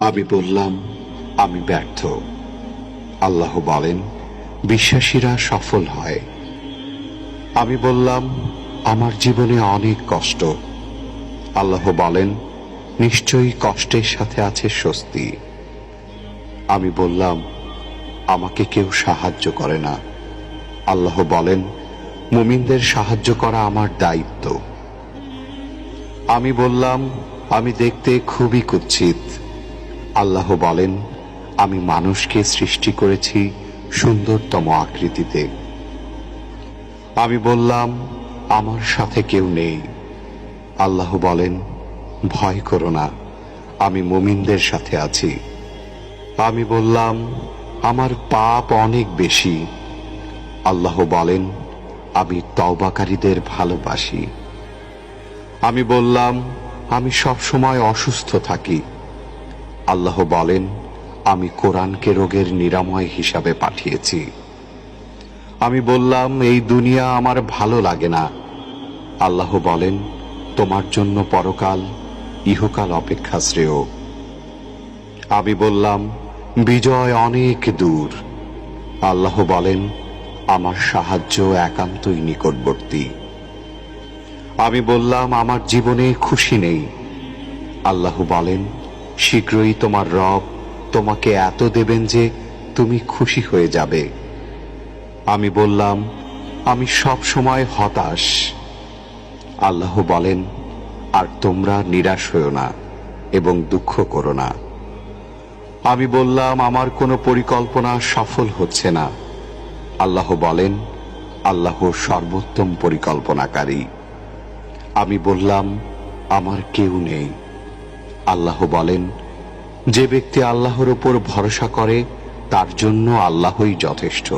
আমি বললাম, আমি ব্যর্থ। আল্লাহ বলেন, বিশ্বাসীরা সফল হয়। আমি বললাম, আমার জীবনে অনেক কষ্ট। আল্লাহ বলেন, নিশ্চয়ই কষ্টের সাথে আছে স্বস্তি। আমি বললাম, আমাকে কেউ সাহায্য করে না। আল্লাহ বলেন, মুমিনদের সাহায্য করা আমার দায়িত্ব। আমি বললাম, আমি দেখতে খুবই কুৎসিত। আল্লাহ বলেন, আমি মানুষকে সৃষ্টি করেছি সুন্দরতম আকৃতিতে। আমি বললাম, আমার সাথে কেউ নেই। আল্লাহ বলেন, ভয় করো না, আমি মুমিনদের সাথে আছি। আমি বললাম, আমার পাপ অনেক বেশি। আল্লাহ বলেন, আমি তওবাকারীদের ভালোবাসি। আমি বললাম, আমি সব সময় অসুস্থ থাকি। আল্লাহ বলেন, আমি কোরআনকে রোগের নিরাময় হিসাবে পাঠিয়েছি। আমি বললাম, এই দুনিয়া আমার ভালো লাগে না। আল্লাহ বলেন, তোমার জন্য পরকাল, ইহকাল অপেক্ষা শ্রেয়। আমি বললাম, বিজয় অনেক দূর। আল্লাহ বলেন, আমার সাহায্য একান্তই নিকটবর্তী। আমি বললাম, আমার জীবনে খুশি নেই। আল্লাহ বলেন, শীঘ্রই তোমার রব তোমাকে এত দেবেন যে তুমি খুশি হয়ে যাবে। আমি বললাম, আমি সব সময় হতাশ। আল্লাহ বলেন, আর তোমরা নিরাশ হও না এবং দুঃখ করো না। আমি বললাম, আমার কোনো পরিকল্পনা সফল হচ্ছে না। আল্লাহ বলেন, আল্লাহ সর্বোত্তম পরিকল্পনাকারী। আমি বললাম, আমার কেউ নেই। আল্লাহ বলেন, যে ব্যক্তি আল্লাহর উপর ভরসা করে তার জন্য আল্লাহই যথেষ্ট।